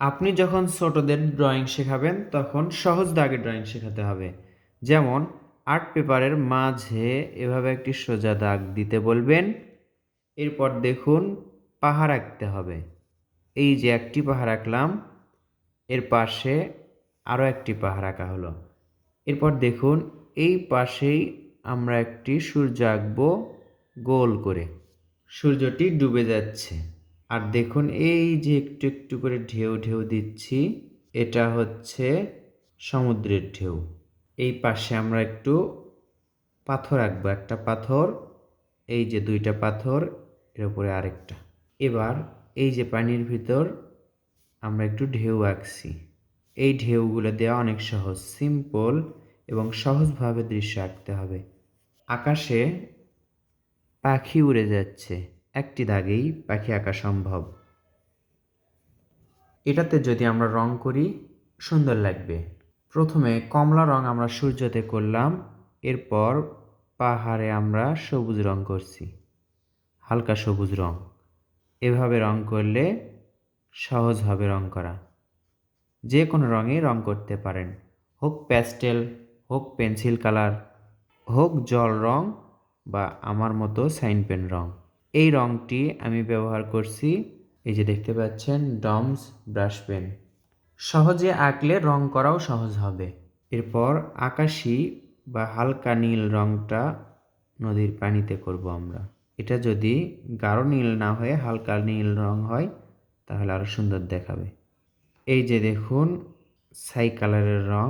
আপনি যখন ছোটদের ড্রয়িং শেখাবেন তখন সহজ দাগে ড্রয়িং শেখাতে হবে। যেমন আর্ট পেপারের মাঝে এভাবে একটি সোজা দাগ দিতে বলবেন। এরপর দেখুন পাহাড় আঁকতে হবে। এই যে একটি পাহাড় আঁকলাম, এর পাশে আরও একটি পাহাড় আঁকা হলো। এরপর দেখুন এই পাশেই আমরা একটি সূর্য আঁকবো গোল করে। সূর্যটি ডুবে যাচ্ছে। আর দেখুন এই যে একটু একটু করে ঢেউ ঢেউ দিচ্ছি, এটা হচ্ছে সমুদ্রের ঢেউ। এই পাশে আমরা একটু পাথর আঁকবো, একটা পাথর, এই যে দুইটা পাথর, এর উপরে আরেকটা। এবার এই যে পানির ভিতর আমরা একটু ঢেউ আঁকছি। এই ঢেউগুলো দেওয়া অনেক সহজ, সিম্পল এবং সহজভাবে দৃশ্য আঁকতে হবে। আকাশে পাখি উড়ে যাচ্ছে, একটি দাগেই পাখি আঁকা সম্ভব। এটাতে যদি আমরা রং করি সুন্দর লাগবে। প্রথমে কমলা রং আমরা সূর্যতে করলাম, এরপর পাহাড়ে আমরা সবুজ রং করছি, হালকা সবুজ রং। এভাবে রং করলে সহজ হবে রং করা। যে কোনো রঙে রং করতে পারেন, হোক প্যাস্টেল, হোক পেন্সিল কালার, হোক জল রং বা আমার মতো সাইন পেন রং। এই রংটি আমি ব্যবহার করছি, এই যে দেখতে পাচ্ছেন, ডমস ব্রাশ পেন। সহজে আঁকলে রং করাও সহজ হবে। এরপর আকাশি বা হালকা নীল রংটা নদীর পানিতে করব আমরা। এটা যদি গাঢ় নীল না হয়ে হালকা নীল রং হয় তাহলে আরও সুন্দর দেখাবে। এই যে দেখুন ছাই কালারের রং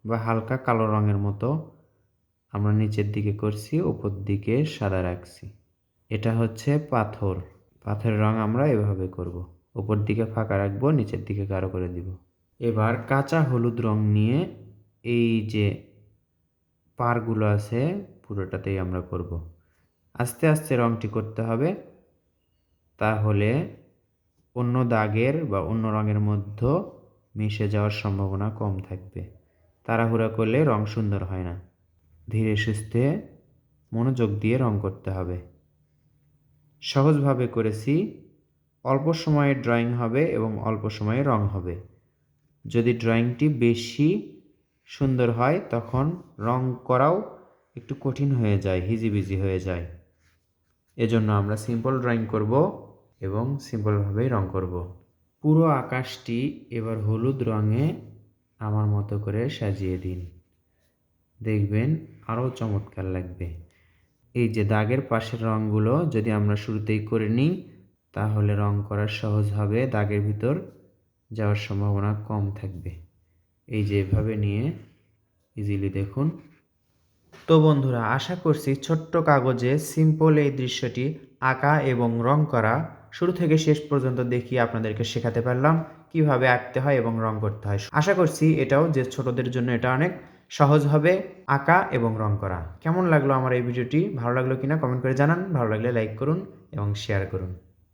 বা হালকা কালো রঙের মতো আমরা নিচের দিকে করছি, উপর দিকে সাদা রাখছি। এটা হচ্ছে পাথর। পাথরের রং আমরা এভাবে করব, উপর দিকে ফাঁকা রাখবো, নিচের দিকে গাঢ় করে দিব। এবার কাঁচা হলুদ রং নিয়ে এই যে পাড়গুলো আছে পুরোটাতেই আমরা করব। আস্তে আস্তে রংটি করতে হবে, তাহলে অন্য দাগের বা অন্য রঙের মধ্যে মিশে যাওয়ার সম্ভাবনা কম থাকবে। তাড়াহুড়া করলে রং সুন্দর হয় না। ধীরে সুস্থে মনোযোগ দিয়ে রং করতে হবে। সহজভাবে করেছি, অল্প সময়ে ড্রয়িং হবে এবং অল্প সময়ে রং হবে। যদি ড্রয়িংটি বেশি সুন্দর হয় তখন রং করাও একটু কঠিন হয়ে যায়, হিজিবিজি হয়ে যায়। এজন্য আমরা সিম্পল ড্রয়িং করব এবং সিম্পলভাবেই রং করব। পুরো আকাশটি এবার হলুদ রঙে আমার মতো করে সাজিয়ে দিন, দেখবেন আরও চমৎকার লাগবে। এই যে দাগের পাশের রঙগুলো যদি আমরা শুরুতেই করে নিই তাহলে রং করা সহজ হবে, দাগের ভিতর যাওয়ার সম্ভাবনা কম থাকবে। এই যে এভাবে নিয়ে ইজিলি দেখুন। তো বন্ধুরা, আশা করছি ছোট্ট কাগজে সিম্পল এই দৃশ্যটি আঁকা এবং রং করা শুরু থেকে শেষ পর্যন্ত দেখিয়ে আপনাদেরকে শেখাতে পারলাম কিভাবে আঁকতে হয় এবং রং করতে হয়। আশা করছি এটাও যে ছোটদের জন্য এটা অনেক সহজ হবে আঁকা এবং রং করা। কেমন লাগলো আমার এই ভিডিওটি? ভালো লাগলো কিনা কমেন্ট করে জানান। ভালো লাগলে লাইক করুন এবং শেয়ার করুন।